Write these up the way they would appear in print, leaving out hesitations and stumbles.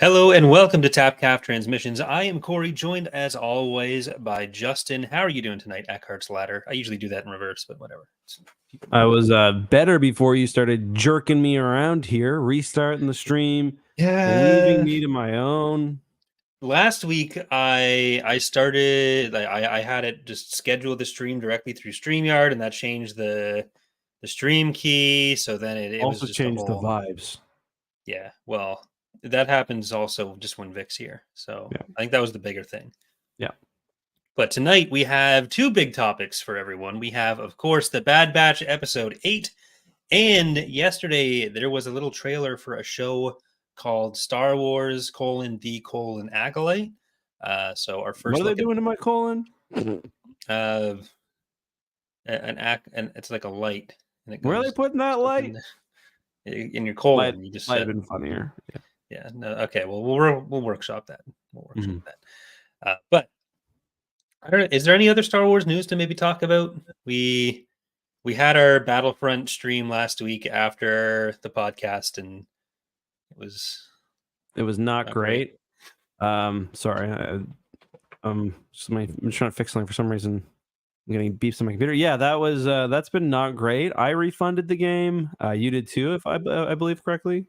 Hello and welcome to Tapcaf Transmissions. I am Corey, joined as always by Justin. How are you doing tonight, Eckhart's Ladder? I usually do that in reverse, but whatever. I was better before you started jerking me around here, restarting the stream, leaving me to my own. Last week, I started. I had it just schedule the stream directly through StreamYard, and that changed the stream key. So then it was Also just changed the vibes. Yeah, well, that happens also just when Vic's here. So Yeah. I think that was the bigger thing. Yeah. But tonight we have two big topics for everyone. We have, of course, the Bad Batch episode 8. And yesterday there was a little trailer for a show called Star Wars: The Acolyte. So our first What are they doing to my colon? And it's like a light. And it goes, where are they putting that light? In your colon. You just might have been funnier. Yeah. No, okay. Well, we'll workshop that. That. But is there any other Star Wars news to maybe talk about? We had our Battlefront stream last week after the podcast, and it was not great. Sorry. I'm trying to fix something for some reason. I'm getting beeps on my computer. Yeah, that's been not great. I refunded the game. You did too, if I believe correctly.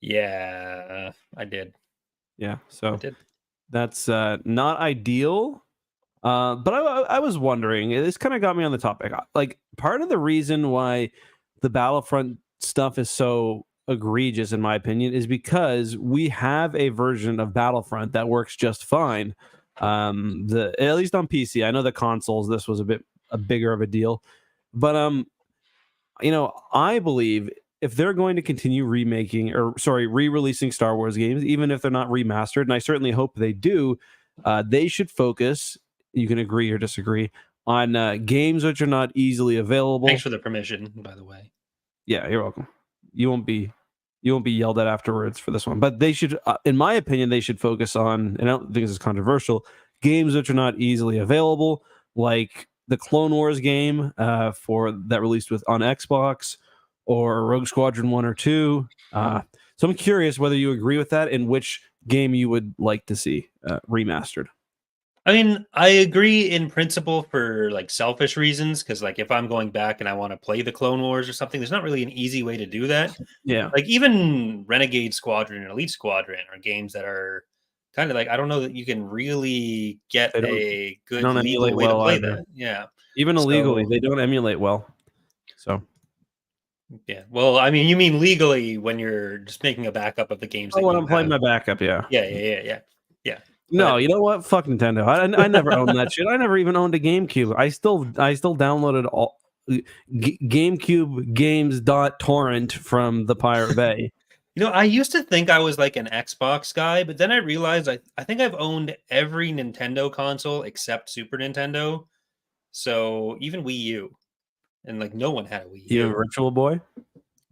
Yeah, I did. Yeah, so that's not ideal. But I was wondering, this kind of got me on the topic. Like, part of the reason why the Battlefront stuff is so egregious, in my opinion, is because we have a version of Battlefront that works just fine. At least on PC. I know the consoles, this was a bigger of a deal, but I believe if they're going to continue re-releasing Star Wars games, even if they're not remastered, and I certainly hope they do, they should focus. You can agree or disagree on games which are not easily available. Thanks for the permission, by the way. Yeah, you're welcome. You won't be yelled at afterwards for this one. But they should, in my opinion, they should focus on, and I don't think this is controversial, games which are not easily available, like the Clone Wars game that released on Xbox, or Rogue Squadron 1 or 2. So I'm curious whether you agree with that and which game you would like to see remastered. I mean, I agree in principle for like selfish reasons, because like if I'm going back and I want to play the Clone Wars or something, there's not really an easy way to do that. Yeah. Like even Renegade Squadron and Elite Squadron are games that are kind of like, I don't know that you can really get a good legal way to play that. Yeah. Even illegally, they don't emulate well. So yeah. Well, I mean, you mean legally when you're just making a backup of the games. When I'm playing my backup, yeah. Yeah. No, you know what? Fuck Nintendo. I never owned that shit. I never even owned a GameCube. I still downloaded all GameCube games.torrent from the Pirate Bay. I used to think I was like an Xbox guy, but then I realized I think I've owned every Nintendo console except Super Nintendo. So even Wii U. And like no one had a Wii U. You have a Virtual Boy?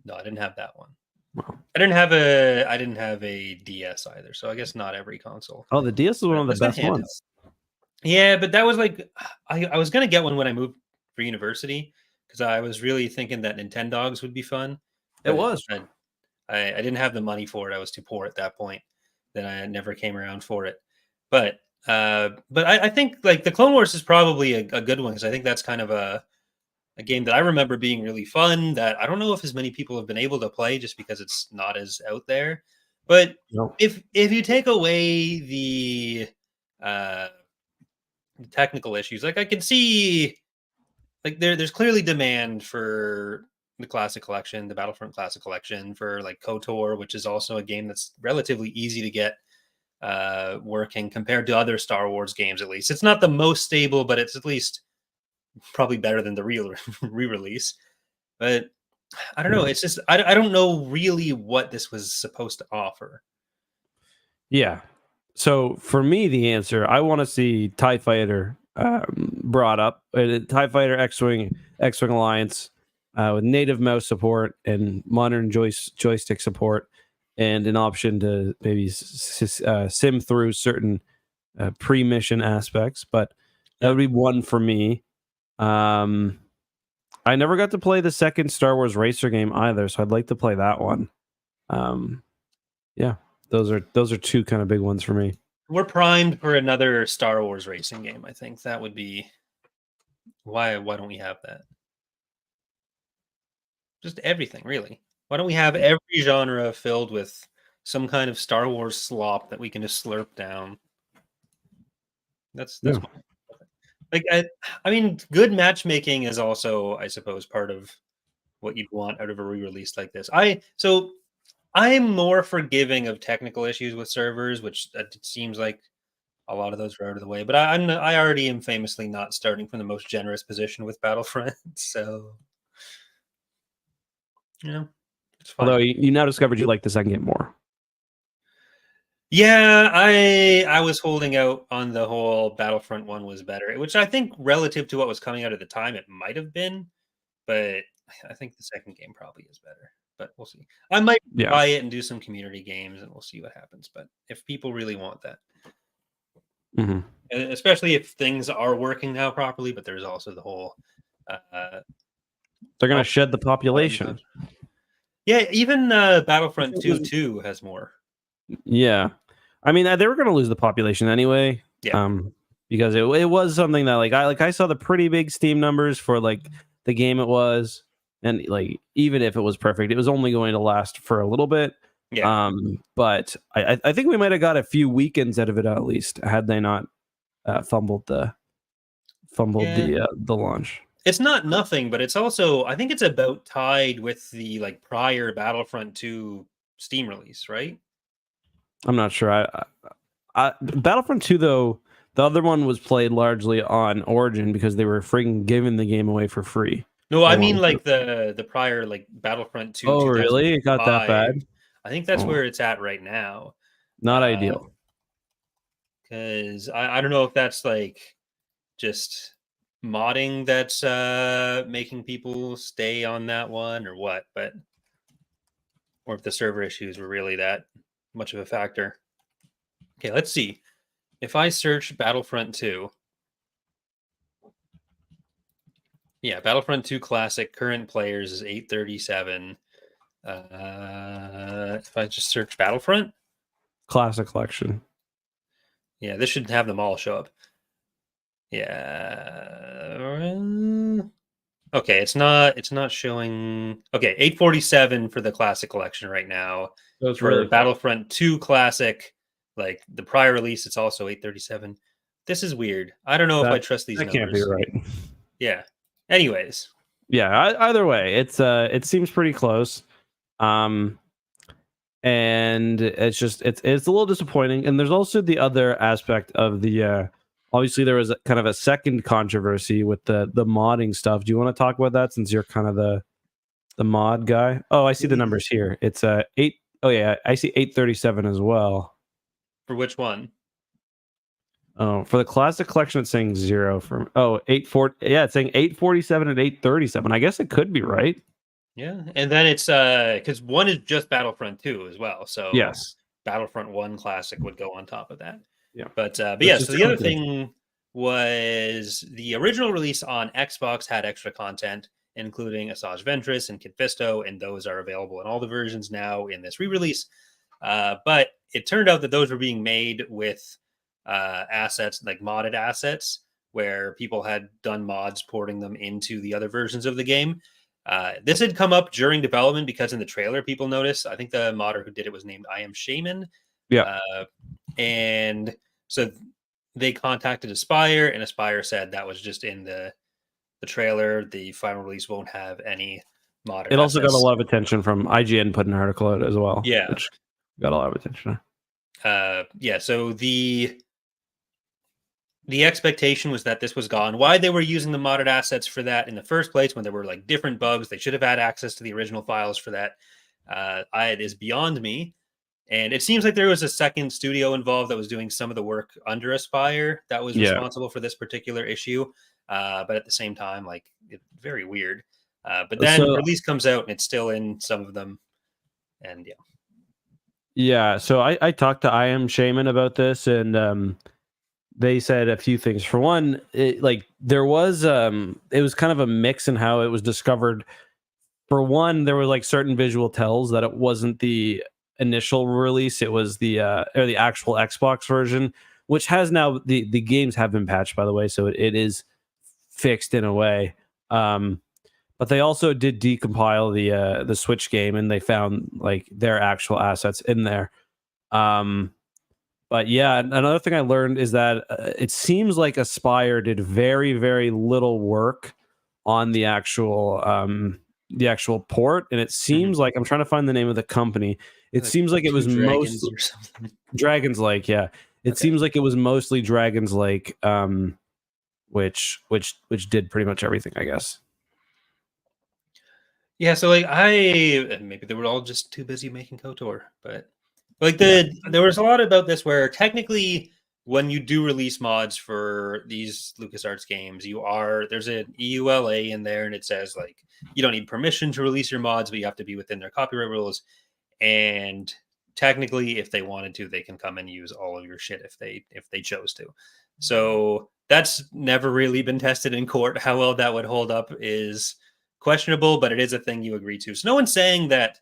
No, I didn't have that one. Wow. I didn't have a DS either, so I guess not every console. Oh, the DS is one of the best ones. Yeah, but that was like I was gonna get one when I moved for university because I was really thinking that Nintendogs would be fun. It was. I didn't have the money for it. I was too poor at that point. Then I never came around for it. But I think like the Clone Wars is probably a good one because I think that's kind of a game that I remember being really fun that I don't know if as many people have been able to play just because it's not as out there. But if you take away the technical issues, like I can see like there's clearly demand for the Classic Collection, the Battlefront Classic Collection, for like KOTOR, which is also a game that's relatively easy to get working compared to other Star Wars games. At least it's not the most stable, but it's at least probably better than the re-release. But I don't know. It's just I don't know really what this was supposed to offer. Yeah. So for me, the answer, I want to see TIE Fighter brought up. TIE Fighter X-Wing Alliance with native mouse support and modern joystick support, and an option to maybe sim through certain pre-mission aspects. But that would be one for me. I never got to play the second Star Wars Racer game either, so I'd like to play that one. Yeah, Those are two kind of big ones for me. We're primed for another Star Wars racing game. I think that would be why don't we have that? Just everything, really. Why don't we have every genre filled with some kind of Star Wars slop that we can just slurp down? That's Yeah. like I mean, good matchmaking is also, I suppose, part of what you'd want out of a re-release like this. I'm more forgiving of technical issues with servers, which it seems like a lot of those are out of the way. But I already am famously not starting from the most generous position with Battlefront, so it's fine. Although you now discovered you like the second game more. Yeah, I was holding out on the whole Battlefront 1 was better, which I think relative to what was coming out at the time, it might have been, but I think the second game probably is better. But we'll see. I might buy it and do some community games, and we'll see what happens. But if people really want that, especially if things are working now properly, but there's also the whole they're going to shed the population. Yeah, even Battlefront 2 has more. Yeah, I mean they were going to lose the population anyway. Yeah, because it was something that I saw the pretty big Steam numbers for like the game it was, and like even if it was perfect, it was only going to last for a little bit. Yeah. But I think we might have got a few weekends out of it at least had they not fumbled the launch. It's not nothing, but it's also, I think it's about tied with the like prior Battlefront 2 Steam release, right? I'm not sure. Battlefront 2 though, the other one was played largely on Origin because they were freaking giving the game away for free. No, I mean like the prior like Battlefront 2. Oh, really? It got that bad? I think that's where it's at right now. Not ideal. Because I don't know if that's like just modding that's making people stay on that one or what, but or if the server issues were really that much of a factor. Okay, let's see. If I search Battlefront 2, yeah, Battlefront 2 Classic, current players is 837. If I just search Battlefront Classic Collection, yeah, this should have them all show up. Yeah. Okay, it's not showing. Okay, 847 for the Classic Collection right now. That's for really Battlefront 2 Classic, like the prior release, it's also 837. This is weird. I don't know if I trust these numbers. That can't be right. Yeah. Anyways. Yeah. Either way, it seems pretty close. And it's just it's a little disappointing. And there's also the other aspect of the obviously there was kind of a second controversy with the modding stuff. Do you want to talk about that since you're kind of the mod guy? Oh, I see the numbers here. It's 8. Oh yeah, I see 837 as well. For which one? Oh, for the Classic Collection, it's saying 0 for 840. Yeah, it's saying 847 and 837. I guess it could be right. Yeah, and then it's because one is just Battlefront 2 as well. So yes, Battlefront 1 Classic would go on top of that. Yeah, but yeah. So the other thing was the original release on Xbox had extra content, including Asajj Ventress and Kit Fisto, and those are available in all the versions now in this re-release. But it turned out that those were being made with assets, like modded assets, where people had done mods porting them into the other versions of the game. This had come up during development because in the trailer, people noticed. I think the modder who did it was named I Am Shaman. Yeah. And so they contacted Aspyr, and Aspyr said that was just in the trailer. The final release won't have any modern. It also got a lot of attention from IGN, put an article out as well. Yeah, which got a lot of attention. Yeah. So the expectation was that this was gone. Why they were using the modded assets for that in the first place, when there were like different bugs, they should have had access to the original files for that. It is beyond me. And it seems like there was a second studio involved that was doing some of the work under Aspyr that was responsible for this particular issue. But at the same time, like, it's very weird. But then release comes out and it's still in some of them. And yeah. Yeah. So I talked to I Am Shaman about this, and they said a few things. For one, there was it was kind of a mix in how it was discovered. For one, there were like certain visual tells that it wasn't the initial release, it was the actual Xbox version, which has now the games have been patched, by the way, so it is fixed in a way. But they also did decompile the Switch game, and they found like their actual assets in there. But yeah, another thing I learned is that it seems like Aspire did very, very little work on the actual port, and it seems like, I'm trying to find the name of the company. It seems like it was Dragons or something. Dragon's Lake, yeah. It seems like it was mostly Dragon's Lake, which did pretty much everything, I guess. Yeah, so like maybe they were all just too busy making KOTOR, but like there was a lot about this where technically when you do release mods for these LucasArts games, there's an EULA in there, and it says like you don't need permission to release your mods, but you have to be within their copyright rules. And technically, if they wanted to, they can come and use all of your shit if they chose to. So that's never really been tested in court. How well that would hold up is questionable, but it is a thing you agree to. So no one's saying that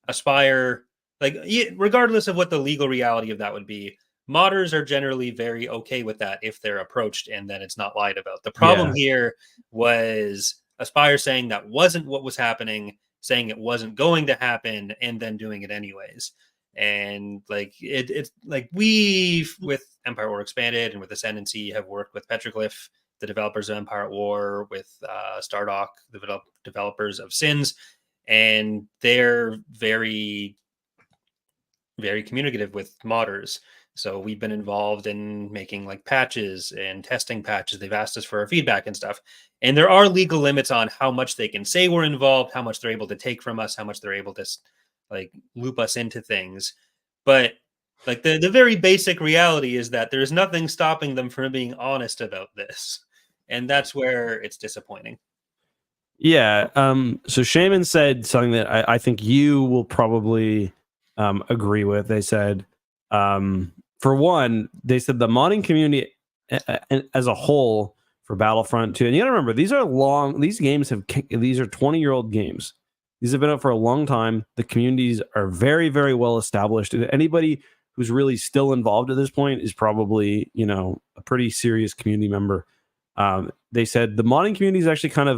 Aspire, like regardless of what the legal reality of that would be, modders are generally very okay with that if they're approached and then it's not lied about. The problem here was Aspire saying that wasn't what was happening, saying it wasn't going to happen, and then doing it anyways. And like it's like we with Empire War Expanded and with Ascendancy have worked with Petroglyph, the developers of Empire at War, with Stardock, the developers of Sins, and they're very, very communicative with modders. So we've been involved in making like patches and testing patches. They've asked us for our feedback and stuff. And there are legal limits on how much they can say we're involved, how much they're able to take from us, how much they're able to like loop us into things. But like the very basic reality is that there's nothing stopping them from being honest about this. And that's where it's disappointing. Yeah. So Shaman said something that I think you will probably agree with. They said, for one, they said the modding community as a whole for Battlefront 2, and you gotta remember, these are 20-year-old games. These have been out for a long time. The communities are very, very well established, and anybody who's really still involved at this point is probably, a pretty serious community member. They said the modding community is actually kind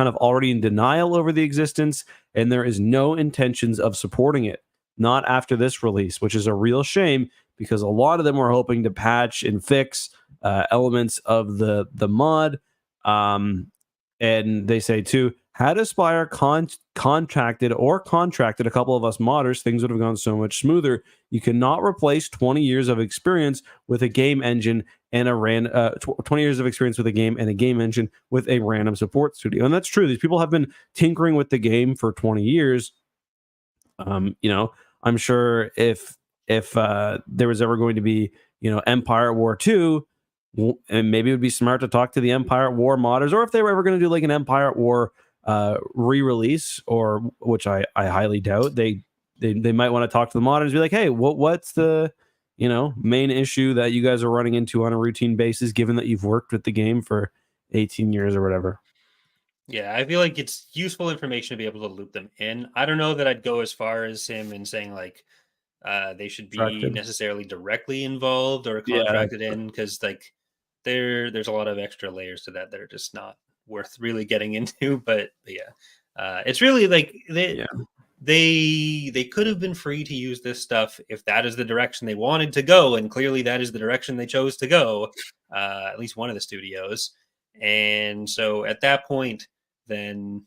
of already in denial over the existence, and there is no intentions of supporting it. Not after this release, which is a real shame because a lot of them were hoping to patch and fix elements of the mod. And they say too, had Aspire contracted a couple of us modders, things would have gone so much smoother. You cannot replace 20 years of experience with a game engine and 20 years of experience with a game and a game engine with a random support studio. And that's true. These people have been tinkering with the game for 20 years. I'm sure if there was ever going to be, Empire War 2, and maybe it would be smart to talk to the Empire War modders, or if they were ever going to do like an Empire War re-release, or which I highly doubt, they might want to talk to the modders and be like, hey, what's the main issue that you guys are running into on a routine basis, given that you've worked with the game for 18 years or whatever. Yeah, I feel like it's useful information to be able to loop them in. I don't know that I'd go as far as him in saying like they should be necessarily directly involved or contracted in, because like there's a lot of extra layers to that are just not worth really getting into. But yeah, it's really like they could have been free to use this stuff if that is the direction they wanted to go, and clearly that is the direction they chose to go. At least one of the studios, and so at that point, then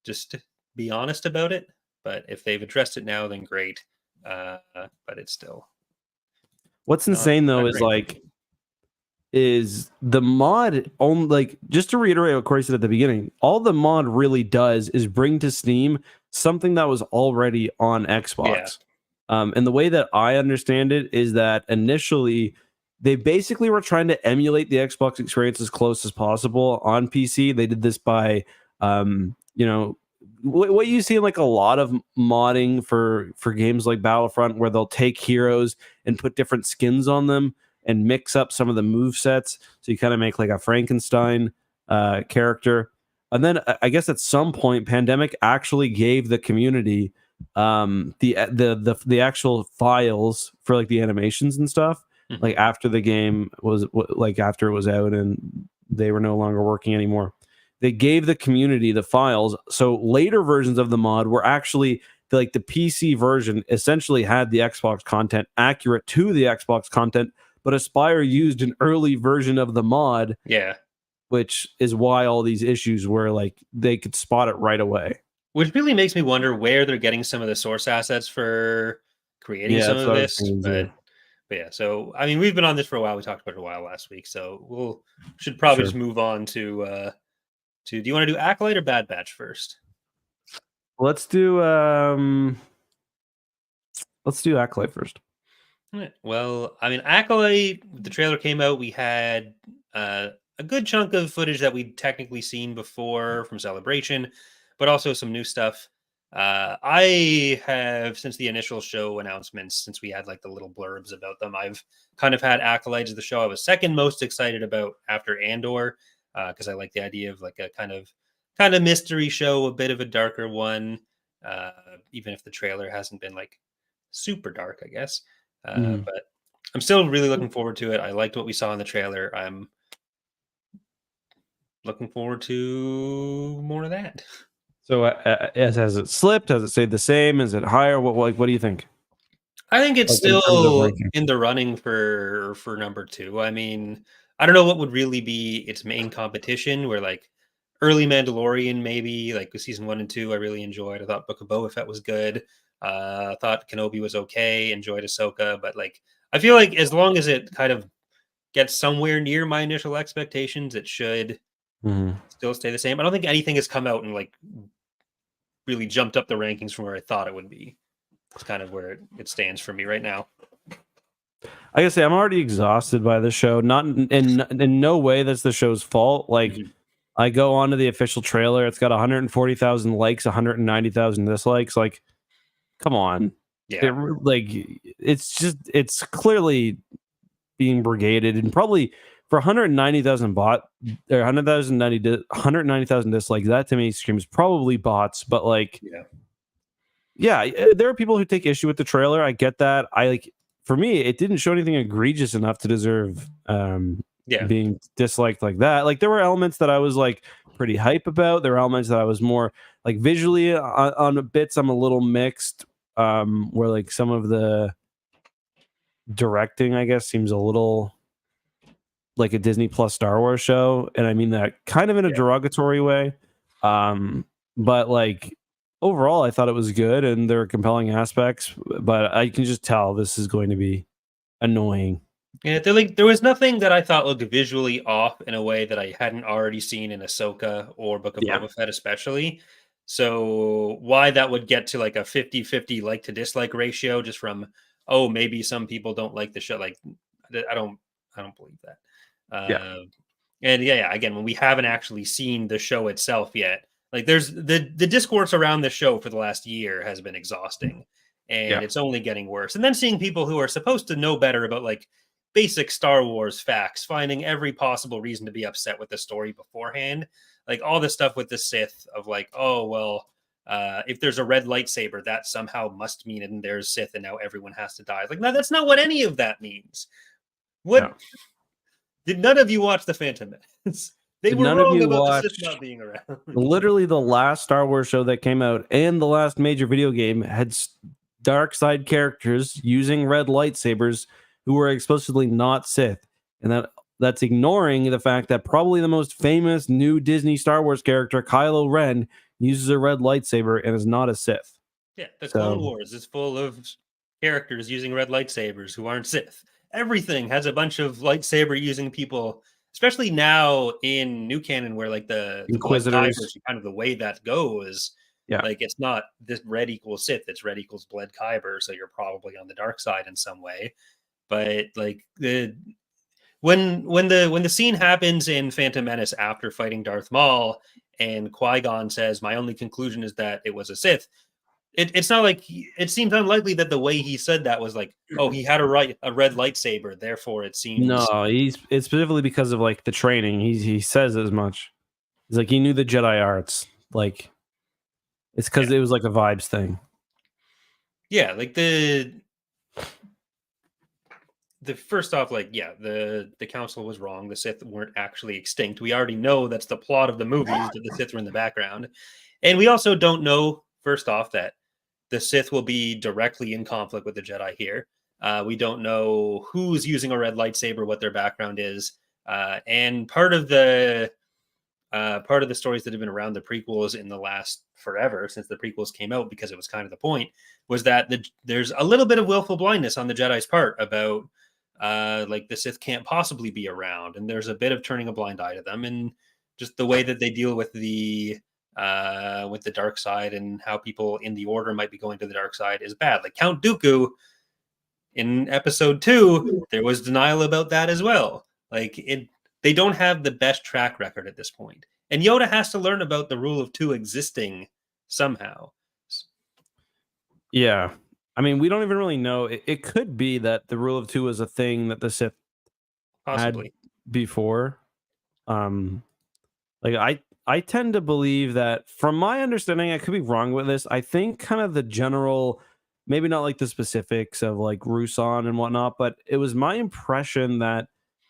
just be honest about it. But if they've addressed it now, then great. But it's still what's insane though is the mod only, like, just to reiterate what Corey said at the beginning, all the mod really does is bring to Steam something that was already on Xbox. And the way that I understand it is that initially they basically were trying to emulate the Xbox experience as close as possible on PC. They did this by what you see in like a lot of modding for games like Battlefront, where they'll take heroes and put different skins on them and mix up some of the move sets, so you kind of make like a Frankenstein character. And then I guess at some point, Pandemic actually gave the community the actual files for like the animations and stuff, like after the game was like after it was out and they were no longer working anymore, they gave the community the files. So later versions of the mod were actually like the PC version essentially had the Xbox content accurate to the Xbox content, but Aspire used an early version of the mod. Yeah. Which is why all these issues were like they could spot it right away. Which really makes me wonder where they're getting some of the source assets for creating Yeah, some that's of what I was this. thinking too. But yeah, so I mean, we've been on this for a while. We talked about it a while last week, so should probably just move on to. Do you want to do Acolyte or Bad Batch first? Let's do Acolyte first. Right. Well, I mean, Acolyte. The trailer came out. We had a good chunk of footage that we'd technically seen before from Celebration, but also some new stuff. I have, since the initial show announcements, since we had like the little blurbs about them, I've kind of had Acolyte as the show I was second most excited about after Andor, because I like the idea of like a kind of mystery show, a bit of a darker one, even if the trailer hasn't been like super dark, I guess. But I'm still really looking forward to it. I liked what we saw in the trailer. I'm looking forward to more of that. So has it slipped? Has it stayed the same? Is it higher? What do you think? I think it's Like in terms of still ranking? in the running for number two. I mean, I don't know what would really be its main competition. Where like early Mandalorian, maybe like season 1 and 2, I really enjoyed. I thought Book of Boba Fett was good. I thought Kenobi was okay. Enjoyed Ahsoka, but like I feel like as long as it kind of gets somewhere near my initial expectations, it should still stay the same. I don't think anything has come out and like really jumped up the rankings from where I thought it would be. It's kind of where it stands for me right now. I gotta say, I'm already exhausted by the show. Not in no way that's the show's fault. Like, I go onto the official trailer, it's got 140,000 likes, 190,000 dislikes. Like, come on, Yeah. It's clearly being brigaded, and probably for 190,000 190,000 dislikes. That to me screams probably bots, but like, yeah, there are people who take issue with the trailer. I get that. For me, it didn't show anything egregious enough to deserve being disliked like that. Like there were elements that I was like pretty hype about. There were elements that I was more like visually on bits. I'm a little mixed. Where like some of the directing, I guess, seems a little like a Disney Plus Star Wars show, and I mean that kind of in a derogatory way. But like overall, I thought it was good, and there were compelling aspects. But I can just tell this is going to be annoying. Yeah, there was nothing that I thought looked visually off in a way that I hadn't already seen in Ahsoka or Book of Boba Fett, especially. So why that would get to like a 50-50 like to dislike ratio just from, oh, maybe some people don't like the show. Like I don't believe that. And again, when we haven't actually seen the show itself yet, like there's the discourse around the show for the last year has been exhausting, and it's only getting worse. And then seeing people who are supposed to know better about like basic Star Wars facts finding every possible reason to be upset with the story beforehand, like all this stuff with the Sith of like, oh well, if there's a red lightsaber, that somehow must mean and there's Sith, and now everyone has to die. Like, no, that's not what any of that means. What did none of you watch the Phantom Menace? They were wrong about the Sith not being around. Literally, the last Star Wars show that came out and the last major video game had dark side characters using red lightsabers who were explicitly not Sith, and that's ignoring the fact that probably the most famous new Disney Star Wars character, Kylo Ren, uses a red lightsaber and is not a Sith. Yeah, the Clone Wars is full of characters using red lightsabers who aren't Sith. Everything has a bunch of lightsaber using people, especially now in new canon where like the Inquisitors, kind of the way that goes. Like it's not this red equals Sith, it's red equals Bled Kyber, so you're probably on the dark side in some way. But like when the scene happens in Phantom Menace after fighting Darth Maul and Qui-Gon says, "My only conclusion is that it was a Sith." It's not like it seems unlikely that the way he said that was like, oh, he had a red lightsaber, therefore it seems. No, it's specifically because of like the training. He says as much. He's like he knew the Jedi arts. Like it's because it was like a vibes thing. Yeah, like the first off, like, yeah, the council was wrong. The Sith weren't actually extinct. We already know that's the plot of the movies, that the Sith were in the background. And we also don't know, first off, that the Sith will be directly in conflict with the Jedi here. We don't know who's using a red lightsaber, what their background is. And part of the stories that have been around the prequels in the last forever, since the prequels came out, because it was kind of the point, was that there's a little bit of willful blindness on the Jedi's part about like the Sith can't possibly be around, and there's a bit of turning a blind eye to them, and just the way that they deal with the dark side and how people in the Order might be going to the dark side is bad. Like Count Dooku in Episode 2, there was denial about that as well. Like they don't have the best track record at this point. And Yoda has to learn about the rule of two existing somehow. Yeah. I mean, we don't even really know. It could be that the rule of two is a thing that the Sith Possibly. had before. Like I tend to believe that, from my understanding, I could be wrong with this. I think kind of the general, maybe not like the specifics of like Rusan and whatnot, but it was my impression that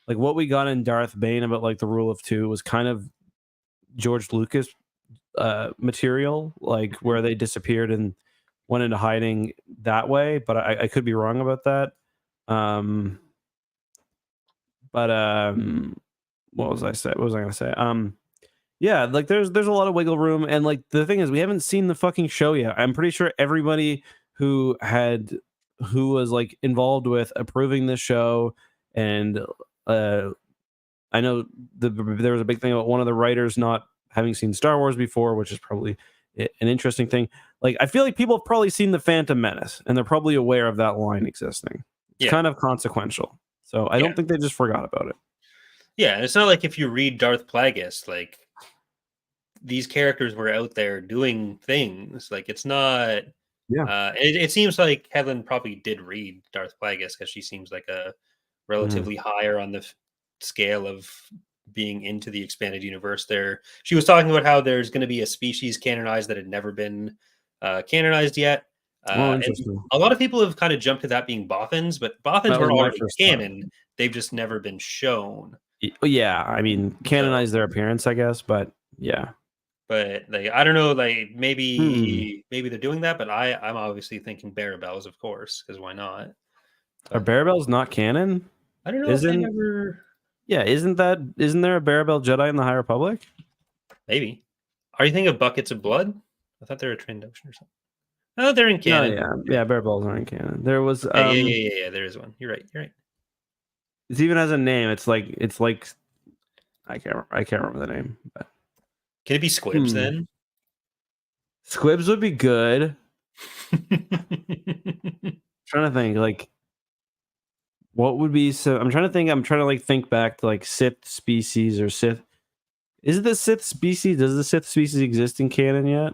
like what we got in Darth Bane about like the rule of two was kind of George Lucas material, like where they disappeared and went into hiding that way. But I could be wrong about that. What was I say? What was I gonna say? Yeah, like there's a lot of wiggle room, and like the thing is, we haven't seen the fucking show yet. I'm pretty sure everybody who was like involved with approving this show, and I know there was a big thing about one of the writers not having seen Star Wars before, which is probably an interesting thing. Like, I feel like people have probably seen the Phantom Menace, and they're probably aware of that line existing. It's kind of consequential, so I don't think they just forgot about it. Yeah, and it's not like if you read Darth Plagueis, like these characters were out there doing things. Like it's not. Yeah. It seems like Helen probably did read Darth Plagueis because she seems like a relatively higher on the scale of being into the expanded universe. There, she was talking about how there's going to be a species canonized that had never been canonized yet. Interesting. A lot of people have kind of jumped to that being Bothans, but Bothans were already canon. They've just never been shown. Yeah, I mean, canonize their appearance, I guess, but yeah. But like, I don't know, like maybe they're doing that, but I'm obviously thinking Barabels, of course, because why not? Are Barabels not canon? I don't know if they ever. Yeah, isn't there a Barabel Jedi in the High Republic? Maybe. Are you thinking of Buckets of Blood? I thought they were Trandoshan or something. Oh, they're in canon. No, yeah, Barabels are in canon. There was yeah, there is one. You're right. It even has a name. It's like I can't remember the name, but can it be Squibs then? Squibs would be good. Trying to think, like, what would be so? I'm trying to like think back to like Sith species or Sith. Is it the Sith species? Does the Sith species exist in canon yet?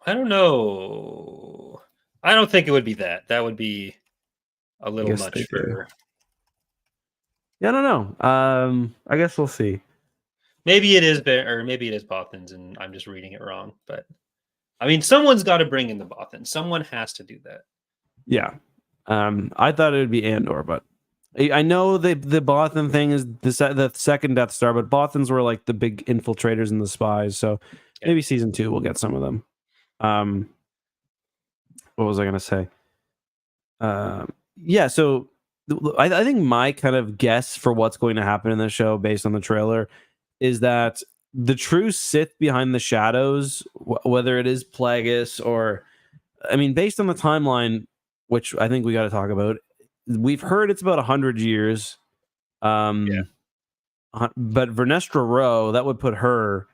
I don't know. I don't think it would be that. That would be a little much for. Yeah, I don't know. I guess we'll see. Maybe it is, or maybe it is Bothans, and I'm just reading it wrong. But I mean, someone's got to bring in the Bothans. Someone has to do that. Yeah. I thought it would be Andor, but I know the Bothan thing is the second Death Star, but Bothans were like the big infiltrators and the spies. So maybe season 2 we'll get some of them. What was I going to say? Yeah. So I think my kind of guess for what's going to happen in the show based on the trailer is that the true Sith behind the shadows, whether it is Plagueis or, I mean, based on the timeline, which I think we got to talk about, we've heard it's about 100 years. But Vernestra Rowe, that would put her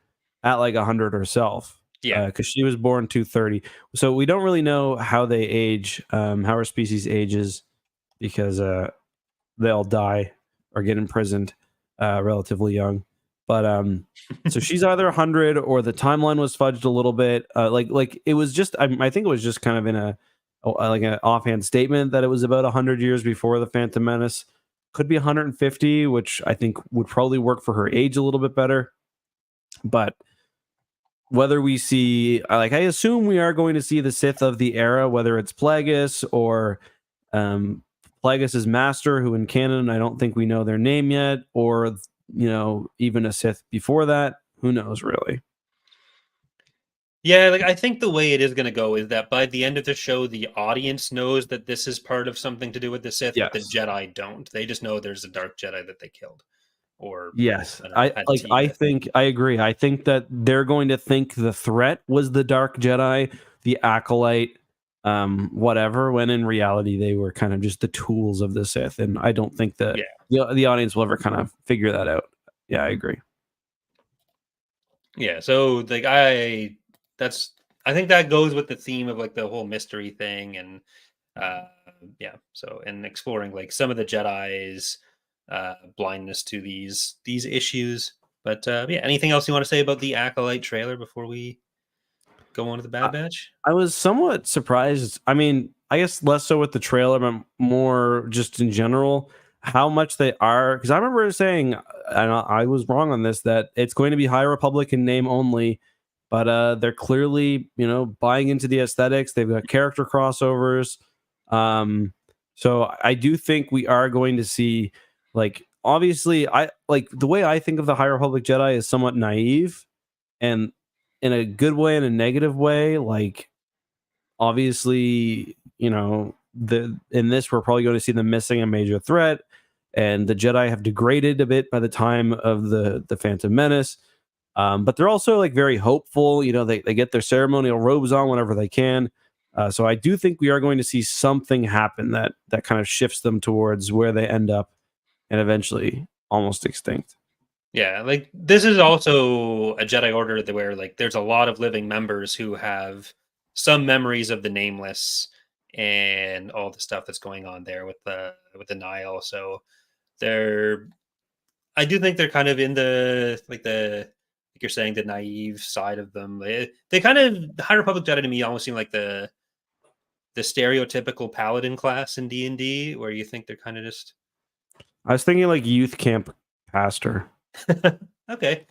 at like 100 herself. Yeah, because she was born 230. So we don't really know how they age, how our species ages, because they all die or get imprisoned relatively young. But so she's either 100 or the timeline was fudged a little bit. Like it was just, I think it was just kind of in a like an offhand statement that it was about 100 years before the Phantom Menace. Could be 150, which I think would probably work for her age a little bit better. But whether we see, like, I assume we are going to see the Sith of the era, whether it's Plagueis or Plagueis's master, who in canon I don't think we know their name yet, or even a Sith before that. Who knows, really? Yeah, like I think the way it is going to go is that by the end of the show, the audience knows that this is part of something to do with the Sith, but the Yes. Jedi don't. They just know there's a Dark Jedi that they killed, or Yes, I don't know, had tea I with. think I agree. I think that they're going to think the threat was the Dark Jedi, the Acolyte, whatever. When in reality, they were kind of just the tools of the Sith, and I don't think that the audience will ever kind of figure that out. Yeah, I agree. Yeah, so like I think that goes with the theme of like the whole mystery thing, and so and exploring like some of the Jedi's blindness to these issues. But yeah, anything else you want to say about the Acolyte trailer before we go on to the Bad Batch? I was somewhat surprised. I mean, I guess less so with the trailer, but more just in general, how much they are. Because I remember saying, and I was wrong on this, that it's going to be High Republic in name only, but they're clearly, buying into the aesthetics. They've got character crossovers. So I do think we are going to see, like, obviously, I like the way I think of the High Republic Jedi is somewhat naive, and in a good way and a negative way. Like, obviously, in this we're probably going to see them missing a major threat, and the Jedi have degraded a bit by the time of the Phantom Menace. But they're also like very hopeful. They get their ceremonial robes on whenever they can. So I do think we are going to see something happen that kind of shifts them towards where they end up, and eventually almost extinct. Yeah, like this is also a Jedi Order where like there's a lot of living members who have some memories of the Nameless and all the stuff that's going on there with the Nile. So they're I do think they're kind of in like you're saying, the naive side of them. They kind of the High Republic Jedi to me almost seem like the stereotypical paladin class in D&D, where you think they're kind of just I was thinking like youth camp pastor. okay.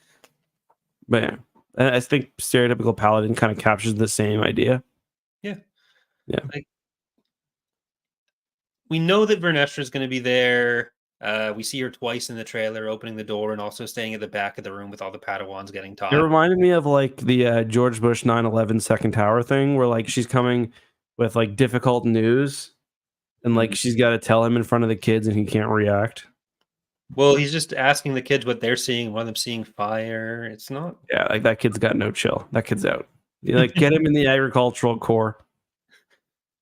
But yeah, I think stereotypical paladin kind of captures the same idea. Yeah. Yeah. Like, we know that Vernestra is going to be there. We see her twice in the trailer, opening the door and also staying at the back of the room with all the Padawans getting It taught. reminded me of like the George Bush 9/11 second tower thing, where like she's coming with like difficult news, and like she's got to tell him in front of the kids, and he can't react. Well, he's just asking the kids what they're seeing. One of them seeing fire. It's not. Yeah, like that kid's got no chill. That kid's out. You like get him in the agricultural corps.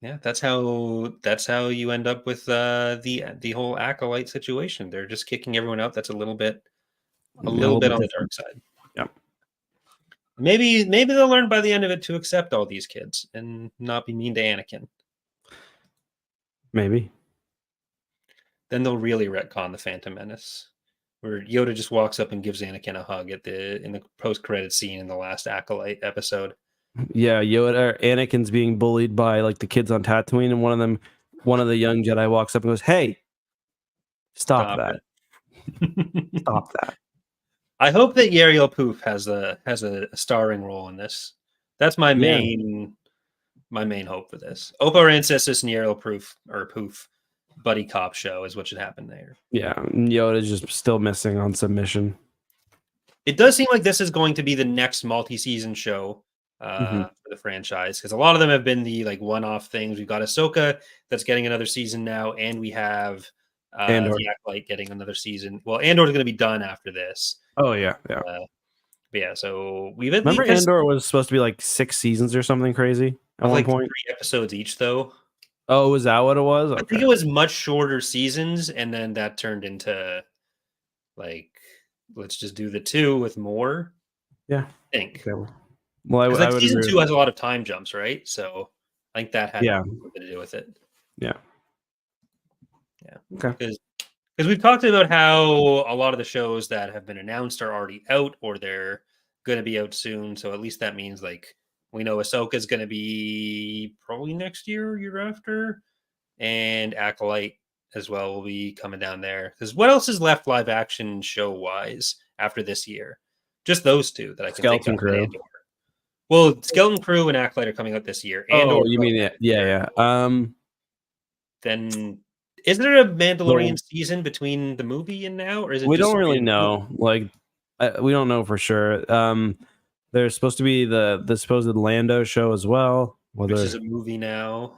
Yeah, that's how you end up with the whole acolyte situation. They're just kicking everyone out. That's a little bit A little bit on the different. dark side. Yeah. Maybe they'll learn by the end of it to accept all these kids and not be mean to Anakin. Maybe. Then they'll really retcon the Phantom Menace, where Yoda just walks up and gives Anakin a hug in the post-credit scene in the last Acolyte episode. Yeah, Yoda, Anakin's being bullied by like the kids on Tatooine, and one of the young Jedi walks up and goes, "Hey, stop that! Stop that!" I hope that Yariel Poof has a starring role in this. That's my main hope for this. Oppo Ancestors and Yariel Poof buddy cop show is what should happen there. Yeah, Yoda's just still missing on submission. It does seem like this is going to be the next multi-season show for the franchise, because a lot of them have been the like one-off things. We've got Ahsoka that's getting another season now, and we have the Acolyte getting another season. Well, Andor's going to be done after this. Oh yeah. Yeah. So we've remember Andor was supposed to be like 6 seasons or something crazy at one like point. 3 episodes each, though. Oh, was that what it was? Okay. I think it was much shorter seasons, and then that turned into like, let's just do the 2 with more. Yeah, I think. Okay. Well, I would season 2 has a lot of time jumps, right? So I think that had something to do with it. Yeah. Okay. Because we've talked about how a lot of the shows that have been announced are already out, or they're going to be out soon. So at least that means like we know Ahsoka is going to be probably next year, year after, and Acolyte as well will be coming down there. Because what else is left live action show wise after this year? Just those 2 that I can Skeleton think of. Crew. Well, Skeleton Crew and Acolyte are coming out this year. Oh, you mean it? Yeah. Then is there a Mandalorian season between the movie and now, or is it we just don't really straight know. Like, we don't know for sure. There's supposed to be the supposed Lando show as well, which is a movie now?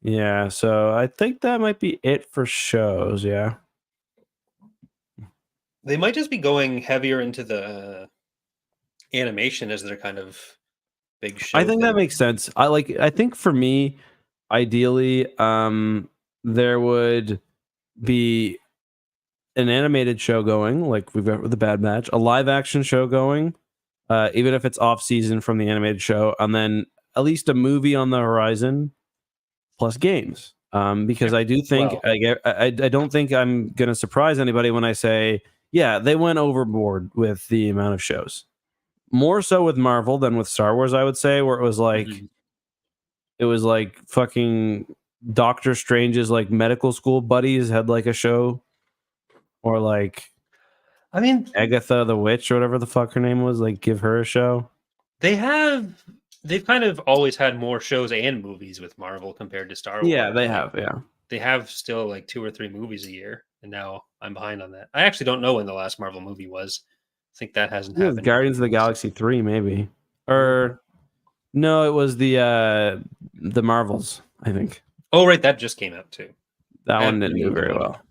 Yeah, so I think that might be it for shows. Yeah, they might just be going heavier into the animation as their kind of big show. I think that makes sense. I think for me, ideally, there would be an animated show going, like we've got with the Bad Batch, a live action show going, even if it's off season from the animated show, and then at least a movie on the horizon, plus games. Because I do think I don't think I'm gonna surprise anybody when I say, yeah, they went overboard with the amount of shows. More so with Marvel than with Star Wars, I would say, where it was like fucking Doctor Strange's like medical school buddies had like a show, or like, I mean, Agatha the Witch or whatever the fuck her name was, like give her a show. They've kind of always had more shows and movies with Marvel compared to Star Wars. Yeah, they have. Yeah, they have still like 2 or 3 movies a year, and now I'm behind on that. I actually don't know when the last Marvel movie was. I think that hasn't happened. Guardians of the Galaxy 3, maybe, or no, it was the Marvels, I think. Oh, right, that just came out too. That one didn't do very well.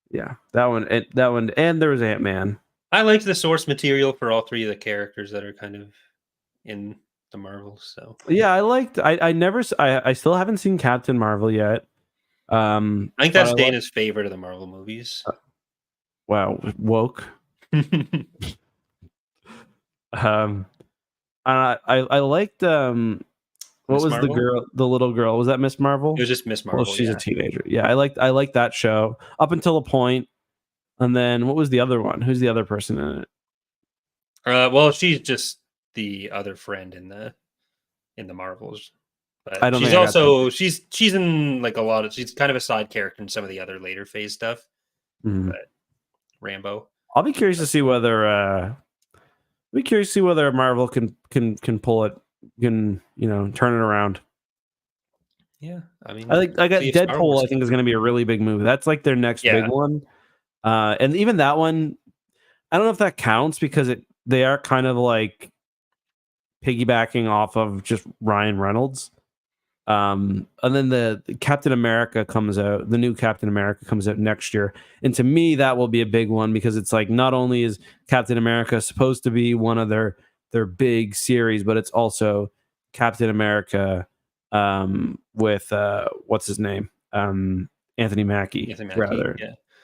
Yeah, that one, and there was Ant-Man. I liked the source material for all 3 of the characters that are kind of in the Marvels. So yeah, I still haven't seen Captain Marvel yet. I think that's Dana's favorite of the Marvel movies. Wow, woke. I liked what was Marvel? the little girl? Was that Miss Marvel? It was just Miss Marvel. Well, she's a teenager. Yeah, I liked that show up until a point. And then what was the other one? Who's the other person in it? Well, she's just the other friend in the Marvels. But I don't. She's also she's in like a lot of. She's kind of a side character in some of the other later phase stuff. Mm-hmm. But Rambo. I'll be curious to see whether Marvel can pull it, can turn it around. Yeah, I mean, I got Deadpool. I think is going to be a really big movie. That's like their next big one. And even that one, I don't know if that counts because they are kind of like piggybacking off of just Ryan Reynolds. And then the Captain America comes out. The new Captain America comes out next year, and to me, that will be a big one because it's like not only is Captain America supposed to be one of their big series, but it's also Captain America with what's his name, Anthony Mackie, rather.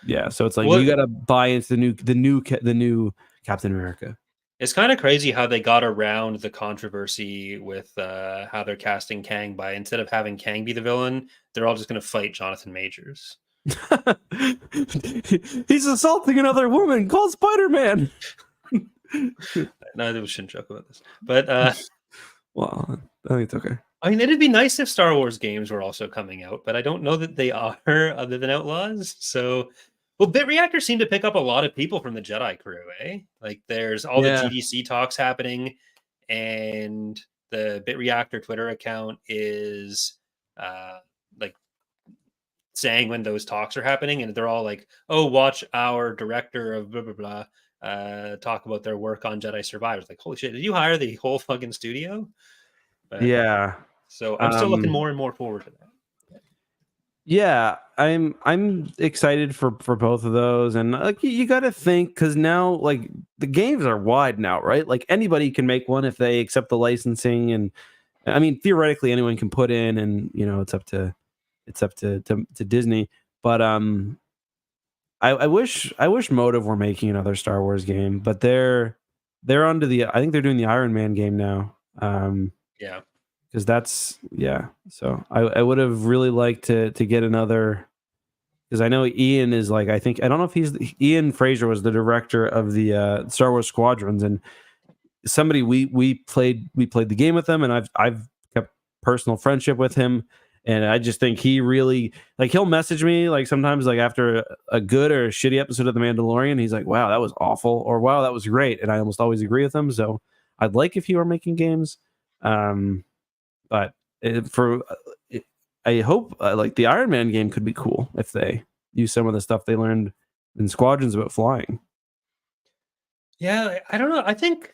Yeah. So it's like you got to buy into the new Captain America. It's kind of crazy how they got around the controversy with how they're casting Kang by instead of having Kang be the villain, they're all just going to fight Jonathan Majors. He's assaulting another woman. Call Spider-Man. No, we shouldn't joke about this, but well, I think it's okay. I mean, it'd be nice if Star Wars games were also coming out, but I don't know that they are, other than Outlaws. So. Well, Bit Reactor seemed to pick up a lot of people from the Jedi crew, eh? Like, there's all the GDC talks happening, and the Bit Reactor Twitter account is like saying when those talks are happening, and they're all like, "Oh, watch our director of blah blah blah talk about their work on Jedi Survivors." Like, holy shit, did you hire the whole fucking studio? But, yeah. So I'm still looking more and more forward to that. Yeah, I'm excited for both of those, and like you got to think because now like the games are wide now, right? Like anybody can make one if they accept the licensing, and I mean theoretically anyone can put in, and it's up to Disney. But I wish Motive were making another Star Wars game, but they're onto I think they're doing the Iron Man game now. Yeah. Because so I would have really liked to get another, because I know Ian is like, I don't know if Ian Fraser was the director of the Star Wars Squadrons, and somebody we played the game with him, and I've kept personal friendship with him, and I just think he really, like, he'll message me like sometimes like after a good or a shitty episode of The Mandalorian, he's like, wow, that was awful, or wow, that was great, and I almost always agree with him. So I'd like if he were making games. But I hope like the Iron Man game could be cool if they use some of the stuff they learned in Squadrons about flying. Yeah, I don't know. I think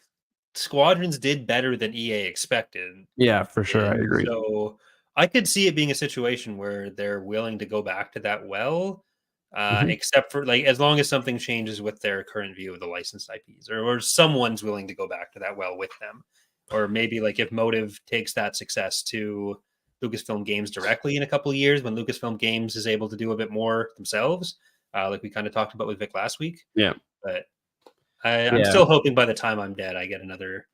Squadrons did better than EA expected. Yeah, for sure. I And agree. so I could see it being a situation where they're willing to go back to that except for like as long as something changes with their current view of the licensed IPs, or someone's willing to go back to that well with them. Or maybe like if Motive takes that success to Lucasfilm Games directly in a couple of years when Lucasfilm Games is able to do a bit more themselves, like we kind of talked about with Vic last week. Yeah. But I'm Yeah. still hoping by the time I'm dead, I get another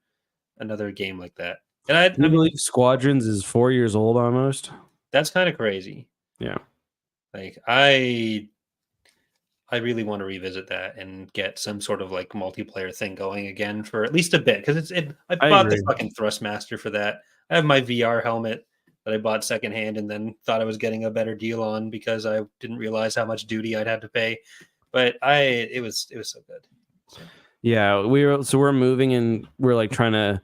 game like that. And I believe Squadrons is 4 years old almost. That's kind of crazy. Yeah. Like I really want to revisit that and get some sort of like multiplayer thing going again for at least a bit because I bought the fucking Thrustmaster for that. I have my VR helmet that I bought secondhand and then thought I was getting a better deal on because I didn't realize how much duty I'd have to pay. But it was so good. So. Yeah, we're moving and we're like trying to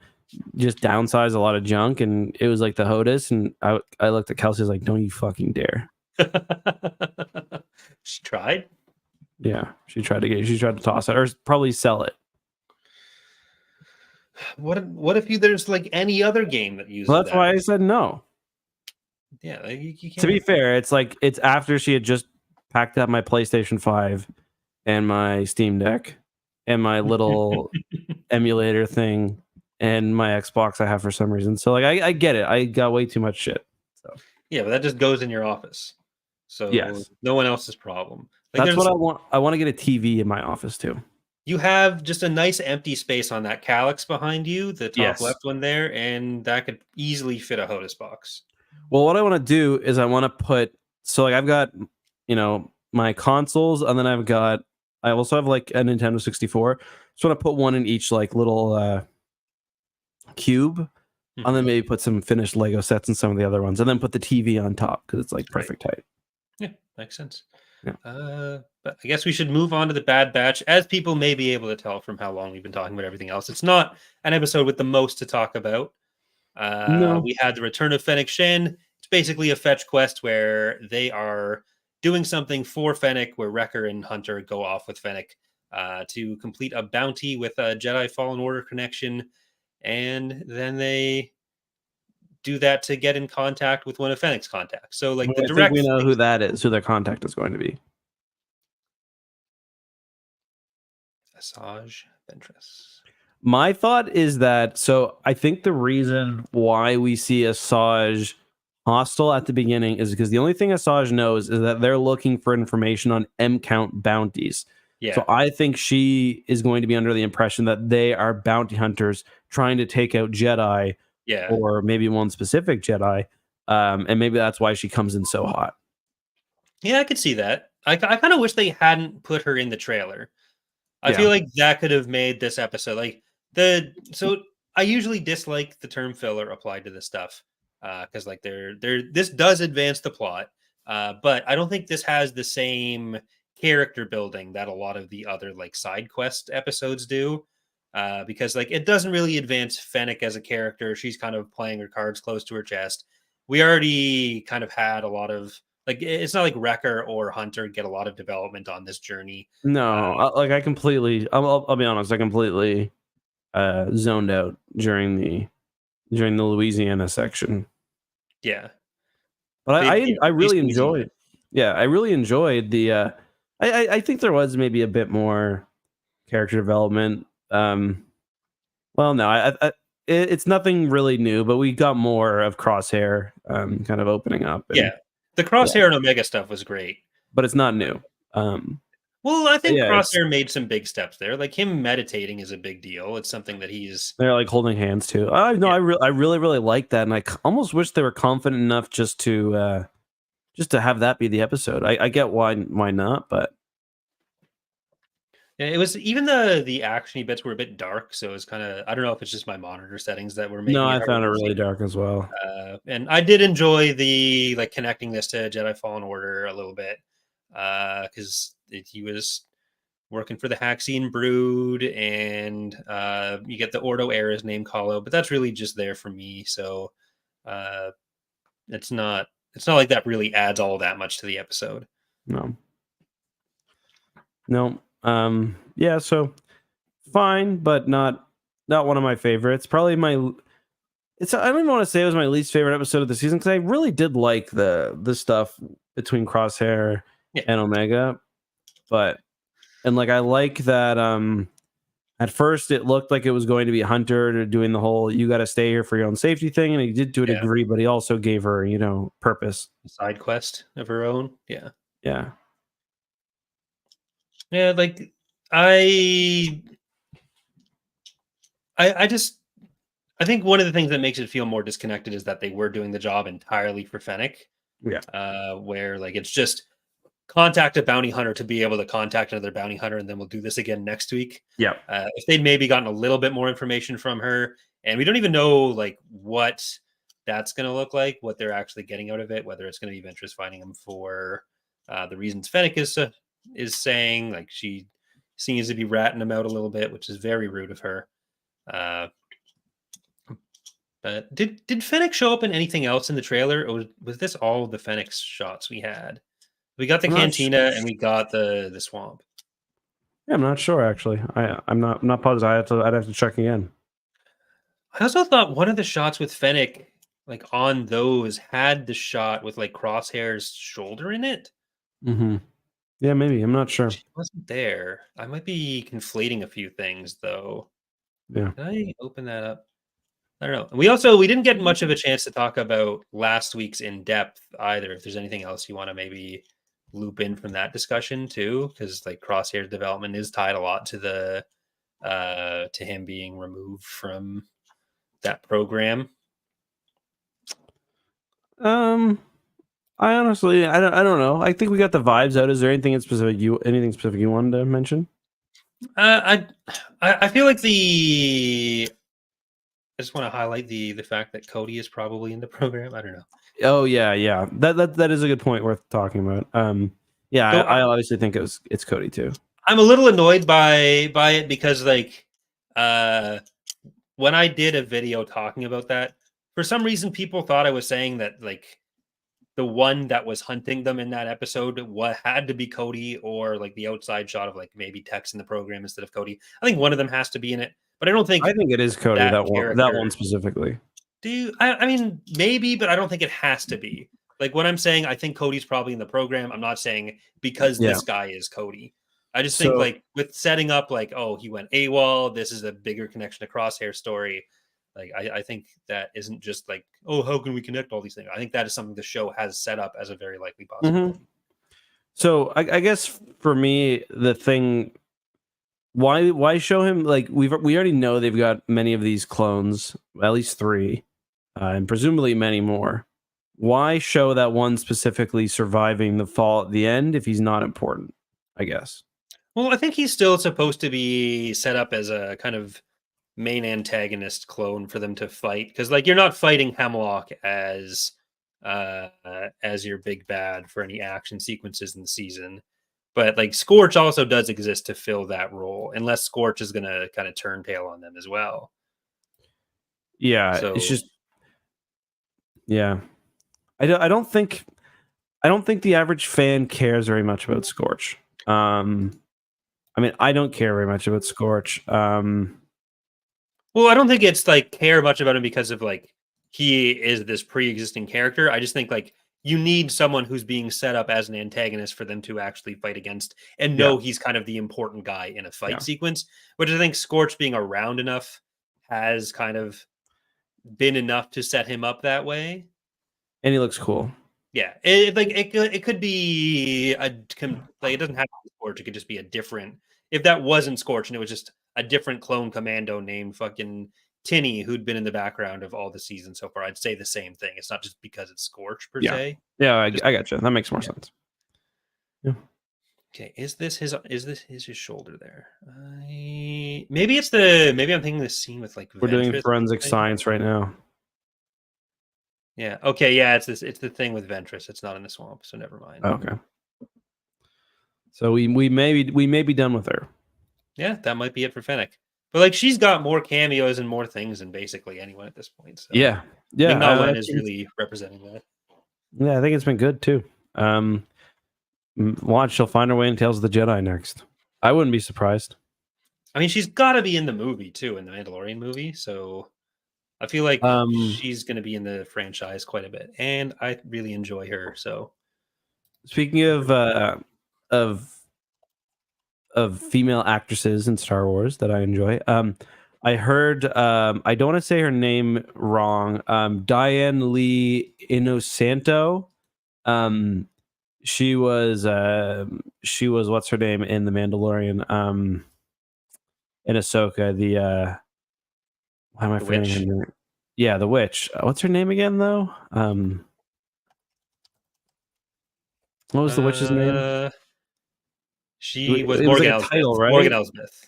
just downsize a lot of junk, and it was like the HOTUS, and I looked at Kelsey, like, don't you fucking dare. She tried. Yeah, she tried to toss it or probably sell it. What if there's like any other game that uses that's why I said no. Yeah, like you can't. To be fair, it's after she had just packed up my PlayStation 5 and my Steam Deck and my little emulator thing and my Xbox I have for some reason. So like I get it. I got way too much shit. So yeah, but that just goes in your office. So yes. No one else's problem. Like that's what I want. I want to get a TV in my office too. You have just a nice empty space on that Calyx behind you, the top left one there, and that could easily fit a HOTUS box. Well, what I want to do is I want to put like I've got my consoles, and then I also have like a Nintendo 64. So I want to put one in each like little cube, and then maybe put some finished Lego sets in some of the other ones, and then put the TV on top because it's like perfect height. Yeah, makes sense. Yeah. But I guess we should move on to the Bad Batch. As people may be able to tell from how long we've been talking about everything else, it's not an episode with the most to talk about. No. We had the return of Fennec Shen. It's basically a fetch quest where they are doing something for Fennec, where Wrecker and Hunter go off with Fennec to complete a bounty with a Jedi Fallen Order connection, and then they do that to get in contact with one of Fennec's contacts. So, like the direct, we know who that is, who their contact is going to be. Asajj Ventress. My thought is that I think the reason why we see Asajj hostile at the beginning is because the only thing Asajj knows is that they're looking for information on M count bounties. Yeah. So I think she is going to be under the impression that they are bounty hunters trying to take out Jedi. Yeah. Or maybe one specific Jedi. And maybe that's why she comes in so hot. Yeah, I could see that. I kind of wish they hadn't put her in the trailer. I feel like that could have made this episode like so I usually dislike the term filler applied to this stuff because like this does advance the plot, but I don't think this has the same character building that a lot of the other like side quest episodes do. Because like it doesn't really advance Fennec as a character. She's kind of playing her cards close to her chest. We already kind of had a lot of like it's not like Wrecker or Hunter get a lot of development on this journey. No, I completely. I'll be honest. I completely zoned out during the Louisiana section. Yeah, but I really enjoyed. Yeah, I really enjoyed the. I think there was maybe a bit more character development. Well, no, it's nothing really new, but we got more of Crosshair kind of opening up. And, the Crosshair and Omega stuff was great, but it's not new. Well, I think Crosshair made some big steps there. Like him meditating is a big deal. It's something that they're like holding hands too. I really like that, and I almost wish they were confident enough just to have that be the episode. I get why not, but. Yeah, it was even the actiony bits were a bit dark, so it was kind of I don't know if it's just my monitor settings that were making. No, I found it really dark as well. And I did enjoy the like connecting this to Jedi Fallen Order a little bit because he was working for the Haxian Brood, and you get the Ordo Era's name call out, but that's really just there for me. So it's not like that really adds all that much to the episode. No. Yeah, so fine, but not one of my favorites. Probably I don't even want to say it was my least favorite episode of the season, because I really did like the stuff between Crosshair and Omega. And like, I like that at first it looked like it was going to be Hunter doing the whole "you got to stay here for your own safety" thing, and he did to a degree, but he also gave her, purpose, a side quest of her own. Yeah. Like I think one of the things that makes it feel more disconnected is that they were doing the job entirely for Fennec. Where like it's just contact a bounty hunter to be able to contact another bounty hunter, and then we'll do this again next week. If they'd maybe gotten a little bit more information from her, and we don't even know like what that's going to look like, what they're actually getting out of it, whether it's going to be Ventress finding him for the reasons Fennec is saying, like she seems to be ratting him out a little bit, which is very rude of her. But did Fennec show up in anything else in the trailer, or was this all the Fennec shots we had? We got the cantina and we got the swamp. Yeah, I'm not sure actually. I'm not positive. I'd have to check again. I also thought one of the shots with Fennec, like on those, had the shot with like Crosshair's shoulder in it. Mm-hmm. Yeah, maybe. I'm not sure. She wasn't there. I might be conflating a few things though. Yeah. Did I open that up? I don't know. We didn't get much of a chance to talk about last week's in depth either. If there's anything else you want to maybe loop in from that discussion too, because like Crosshair's development is tied a lot to the to him being removed from that program. I honestly, I don't know. I think we got the vibes out. Is there anything specific you wanted to mention? I feel like I just want to highlight the fact that Cody is probably in the program. I don't know. Oh yeah. That is a good point worth talking about. I obviously think it's Cody too. I'm a little annoyed by it because like when I did a video talking about that, for some reason people thought I was saying that like the one that was hunting them in that episode had to be Cody, or like the outside shot of like maybe Tex in the program instead of Cody. I think one of them has to be in it, but I think it is Cody, that one specifically. I mean, maybe, but I don't think it has to be. Like when I'm saying I think Cody's probably in the program, I'm not saying because this guy is Cody. I just think like with setting up like, oh, he went AWOL, this is a bigger connection to Crosshair story. Like I think that isn't just like, oh, how can we connect all these things? I think that is something the show has set up as a very likely possibility. Mm-hmm. So I guess for me, the thing, why show him, like we already know they've got many of these clones, at least 3, and presumably many more. Why show that one specifically surviving the fall at the end if he's not important? I guess. Well, I think he's still supposed to be set up as a kind of main antagonist clone for them to fight, because like you're not fighting Hemlock as your big bad for any action sequences in the season, but like Scorch also does exist to fill that role, unless Scorch is going to kind of turn tail on them as well. It's just I don't think the average fan cares very much about Scorch. I mean, I don't care very much about Scorch. Well, I don't think it's like care much about him because of like he is this pre-existing character. I just think like you need someone who's being set up as an antagonist for them to actually fight against and know he's kind of the important guy in a fight sequence, which I think Scorch being around enough has kind of been enough to set him up that way. And he looks cool. Yeah, it could be it doesn't have to be Scorch. It could just be a different. If that wasn't Scorch and it was just a different clone commando named fucking Tinny who'd been in the background of all the seasons so far, I'd say the same thing. It's not just because it's Scorch per se. Yeah, I got you. That makes more sense. Yeah. Okay, is this his shoulder there? Maybe I'm thinking the scene with like we're doing forensic science right now. Yeah. Okay. Yeah. It's the thing with Ventress. It's not in the swamp, so never mind. Okay. So we may be done with her. Yeah, that might be it for Fennec. But like she's got more cameos and more things than basically anyone at this point. So Yeah. Ming Na Wen is really representing that. Yeah, I think it's been good too. Watch, she'll find her way in Tales of the Jedi next. I wouldn't be surprised. I mean, she's got to be in the movie too, in the Mandalorian movie. So I feel like she's going to be in the franchise quite a bit, and I really enjoy her. So speaking of female actresses in Star Wars that I enjoy, I heard I don't want to say her name wrong. Diane Lee Inosanto. She was what's her name in The Mandalorian? In Ahsoka, why am I forgetting her name? Yeah, the witch. What's her name again, though? What was the witch's name? She was Morgan like Elsbeth. Title, right? Morgan Elsbeth.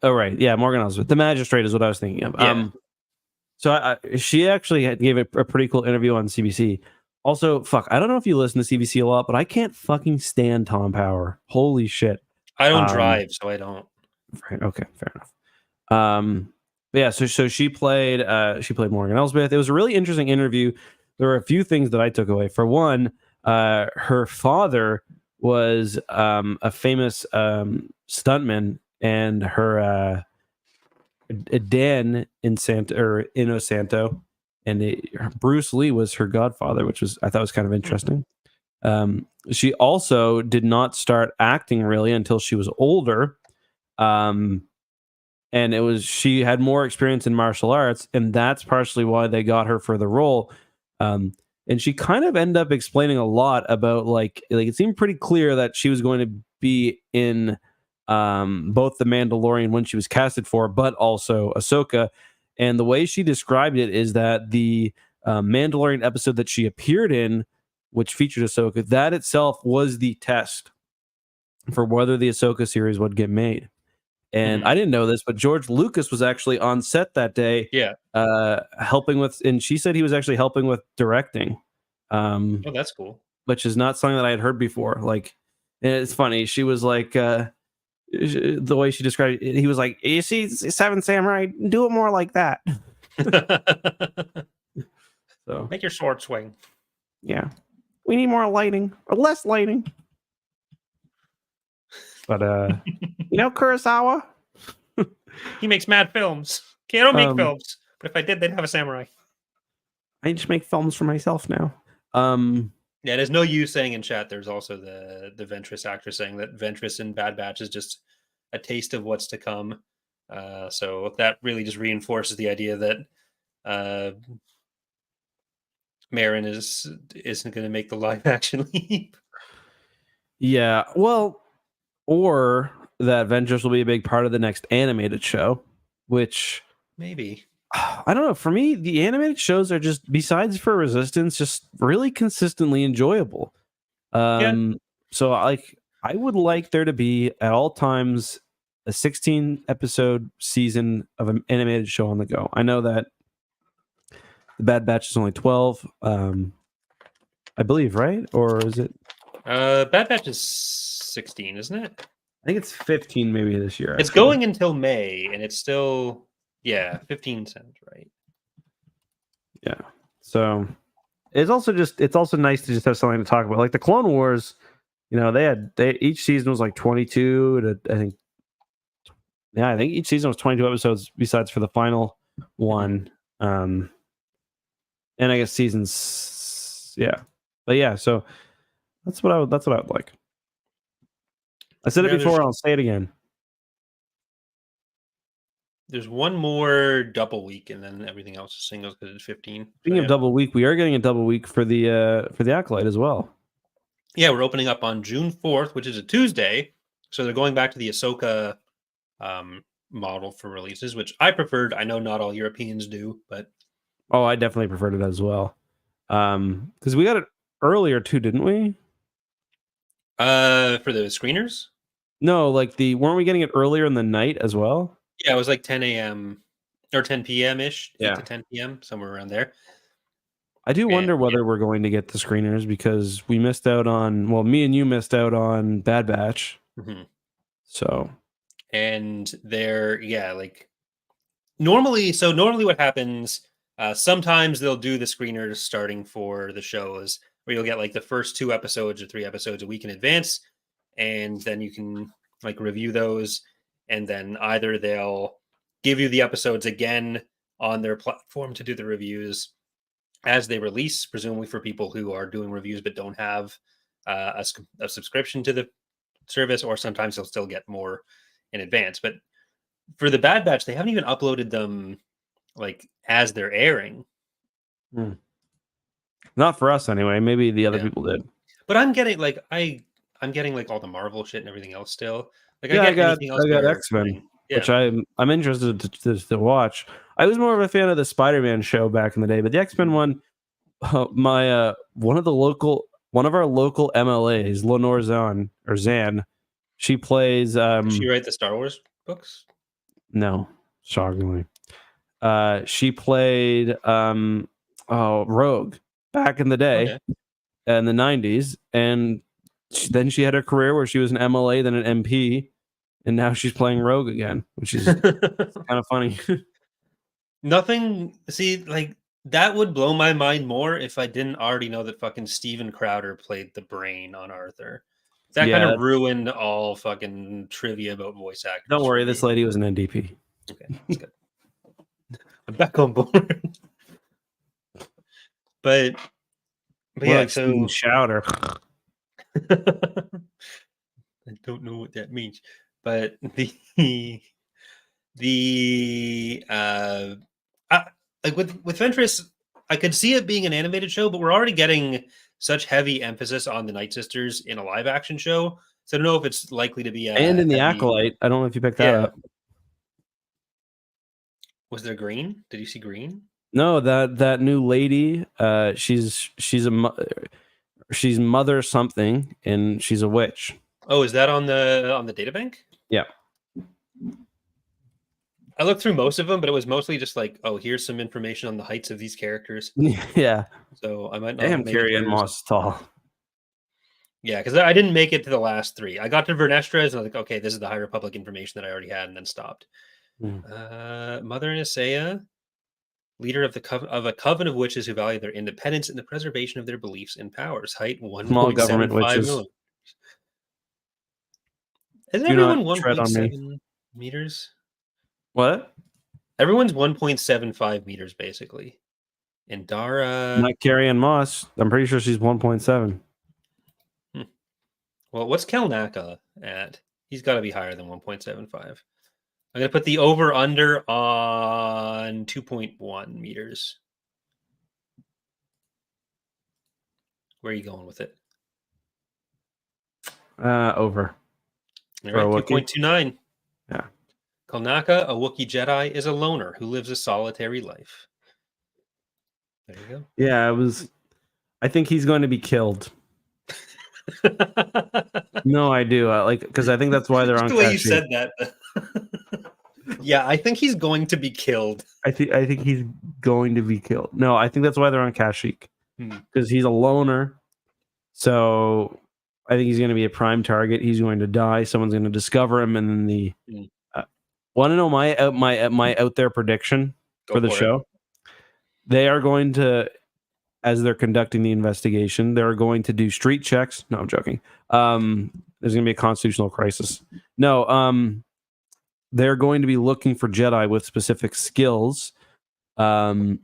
Right, yeah, Morgan Elsbeth. The Magistrate is what I was thinking of. Yeah. So she actually gave a pretty cool interview on CBC. Also, I don't know if you listen to CBC a lot, but I can't fucking stand Tom Power. Holy shit. I don't drive, so I don't. Right, okay, fair enough. But yeah, so she played Morgan Elsbeth. It was a really interesting interview. There were a few things that I took away. For one, her father was a famous stuntman, and her Dan Inosanto, and Bruce Lee was her godfather, which I thought was kind of interesting. She also did not start acting really until she was older. And she had more experience in martial arts, and that's partially why they got her for the role. And she kind of ended up explaining a lot about like it seemed pretty clear that she was going to be in both The Mandalorian when she was casted for, but also Ahsoka. And the way she described it is that the Mandalorian episode that she appeared in, which featured Ahsoka, that itself was the test for whether the Ahsoka series would get made. And I didn't know this, but George Lucas was actually on set that day, helping with, and she said he was actually helping with directing. Oh, that's cool. Which is not something that I had heard before. Like, and it's funny. She was like, the way she described it, he was like, "You see, Seven Samurai, do it more like that." So make your sword swing. Yeah, we need more lighting or less lighting. But Kurosawa, he makes mad films. Okay, I don't make films, but if I did, they'd have a samurai. I just make films for myself now. Yeah, there's no use saying in chat. There's also the Ventress actor saying that Ventress in Bad Batch is just a taste of what's to come. So that really just reinforces the idea that Marin isn't going to make the live action leap. Yeah, well, or that Ventress will be a big part of the next animated show, which maybe. I don't know. For me, the animated shows are just, besides for Resistance, just really consistently enjoyable. So I would like there to be at all times a 16 episode season of an animated show on the go. I know that the Bad Batch is only 12, I believe, right? Or is it? Bad Batch is 16, isn't it? I think it's 15 maybe this year. It's going until May, and it's still 15 sounds right. Yeah. So it's also nice to just have something to talk about. Like the Clone Wars, each season was like 22 to I think each season was 22 episodes besides for the final one. And I guess seasons, but yeah, so that's what I would like. I said it before, I'll say it again. There's one more double week, and then everything else is singles because it's 15. Speaking of double week, we are getting a double week for the Acolyte as well. Yeah, we're opening up on June 4th, which is a Tuesday. So they're going back to the Ahsoka model for releases, which I preferred. I know not all Europeans do, but I definitely preferred it as well. Because we got it earlier too, didn't we? For the screeners? No, weren't we getting it earlier in the night as well? Yeah, it was like 10 a.m. or 10 p.m. ish. Yeah. 8 to 10 p.m. somewhere around there. I do wonder whether we're going to get the screeners because we missed out on. Well, me and you missed out on Bad Batch. Mm-hmm. So, and they're like normally what happens, sometimes they'll do the screeners starting for the shows where you'll get like the first 2 episodes or 3 episodes a week in advance, and then you can like review those, and then either they'll give you the episodes again on their platform to do the reviews as they release, presumably for people who are doing reviews but don't have a subscription to the service, or sometimes they'll still get more in advance. But for the Bad Batch, they haven't even uploaded them like as they're airing. Not for us anyway. Maybe the other people did. But I'm getting like I'm getting like all the Marvel shit and everything else still. Like I got X-Men, which I'm interested to watch. I was more of a fan of the Spider-Man show back in the day, but the X-Men one, my one of our local MLAs, Lenore Zan, she plays. Did she write the Star Wars books? No, shockingly. She played Rogue back in the day, in the 90s, and then she had a career where she was an MLA, then an MP, and now she's playing Rogue again, which is kind of funny. Like that would blow my mind more if I didn't already know that fucking Steven Crowder played the brain on Arthur. That kind of ruined all fucking trivia about voice actors. Don't worry, this lady was an NDP. Okay, that's good. I'm back on board. but yeah, so Shouter. I don't know what that means, but like with Ventress, I could see it being an animated show, but we're already getting such heavy emphasis on the Night Sisters in a live action show, so I don't know if it's likely to be and in the Acolyte. I don't know if you picked that up. Was there Green? Did you see Green? No, that new lady. She's Mother something, and she's a witch. Oh, is that on the databank? Yeah. I looked through most of them, but it was mostly just like, oh, here's some information on the heights of these characters. Yeah. So I might not. Damn, Carrie-Anne Moss tall. Yeah, because I didn't make it to the last 3. I got to Vernestres, and I was like, okay, this is the High Republic information that I already had, and then stopped. Mother Nisea, leader of a coven of witches who value their independence and the preservation of their beliefs and powers. Height 1.75 millimeters. Is everyone 1.7 meters? What? Everyone's 1.75 meters basically. And Dara, not Carrie-Anne Moss. I'm pretty sure she's 1.7. Well, what's Kelnaka at? He's got to be higher than 1.75. I'm going to put the over-under on 2.1 meters. Where are you going with it? Over. All right, 2.29. Yeah. Kelnaka, a Wookiee Jedi, is a loner who lives a solitary life. There you go. Yeah, I think he's going to be killed. No, I do. Because I think that's why they're on. The way you said that. Yeah, I think he's going to be killed. I think he's going to be killed. No, I think that's why they're on Kashyyyk, because he's a loner. So I think he's going to be a prime target. He's going to die. Someone's going to discover him, and then the. Want to know my out there prediction for the show? They are going to, as they're conducting the investigation, they're going to do street checks. No, I'm joking. There's going to be a constitutional crisis. No, they're going to be looking for Jedi with specific skills to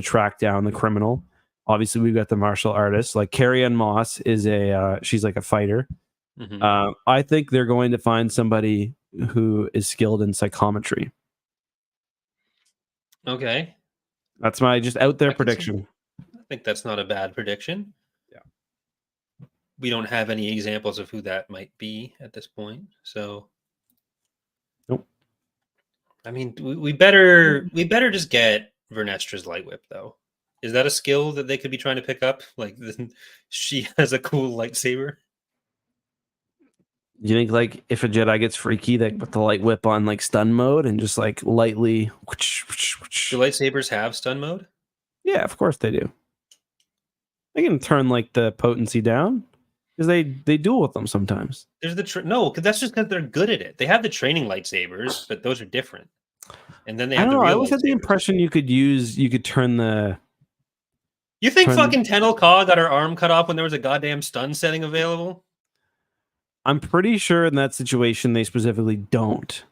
track down the criminal. Obviously, we've got the martial artists. Like Carrie-Anne Moss is she's like a fighter. I think they're going to find somebody who is skilled in psychometry. Okay. That's my just out there prediction. I think that's not a bad prediction. Yeah. We don't have any examples of who that might be at this point. So nope. I mean, we better just get Vernestra's light whip though. Is that a skill that they could be trying to pick up? Like she has a cool lightsaber. You think like if a Jedi gets freaky, they put the light whip on like stun mode and just like lightly. Do lightsabers have stun mode? Yeah, of course they do. They can turn like the potency down because they duel with them sometimes. There's no, because that's just because they're good at it. They have the training lightsabers, but those are different. And then they have I don't the know. I real always had the lightsabers. impression you could turn the. You think fucking Tenel Ka got her arm cut off when there was a goddamn stun setting available? I'm pretty sure in that situation they specifically don't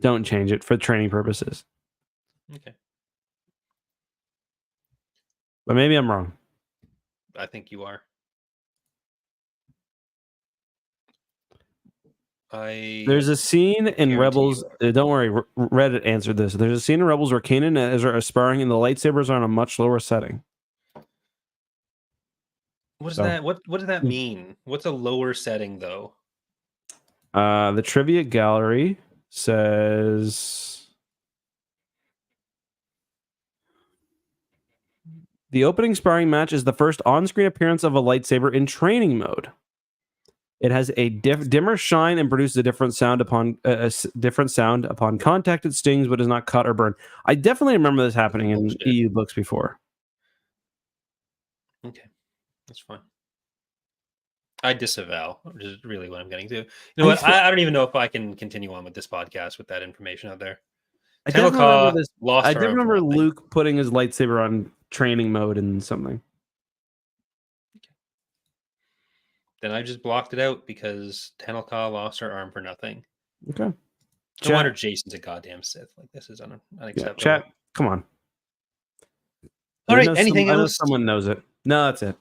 change it for training purposes. Okay. But maybe I'm wrong. I think you are. There's a scene in Rebels. Don't worry, Reddit answered this. There's a scene in Rebels where Kanan and Ezra are sparring, and the lightsabers are on a much lower setting. What is that? What does that mean? What's a lower setting, though? The trivia gallery says the opening sparring match is the first on-screen appearance of a lightsaber in training mode. It has a dimmer shine and produces a different sound upon contact. It stings, but does not cut or burn. I definitely remember this happening in EU books before. Okay, that's fine. I disavow, which is really what I'm getting to. You know what? I don't even know if I can continue on with this podcast with that information out there. I remember Luke putting his lightsaber on training mode and something. Then I just blocked it out because Tenel Ka lost her arm for nothing. Okay. No wonder Jason's a goddamn Sith. Like, this is unacceptable. Yeah, chat, come on. All right, anything else? I know someone knows it. No, that's it.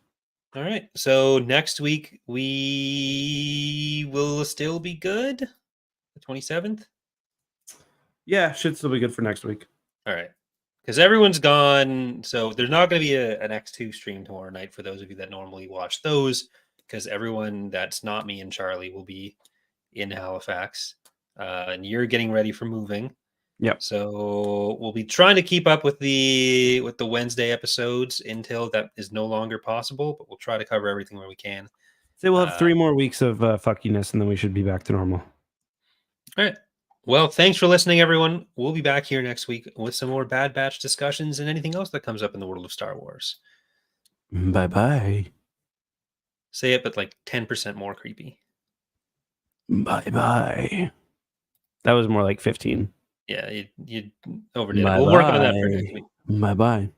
All right. So next week we will still be good. The 27th? Yeah, should still be good for next week. All right. Because everyone's gone. So there's not going to be an X2 stream tomorrow night for those of you that normally watch those. Because everyone that's not me and Charlie will be in Halifax. And you're getting ready for moving. Yep. So we'll be trying to keep up with the Wednesday episodes until that is no longer possible, but we'll try to cover everything where we can. So we'll have 3 more weeks of fuckiness, and then we should be back to normal. All right. Well, thanks for listening, everyone. We'll be back here next week with some more Bad Batch discussions and anything else that comes up in the world of Star Wars. Bye-bye. Say it, but like 10% more creepy. Bye-bye. That was more like 15. Yeah, you overdid it. We'll work on that for next week. Bye-bye.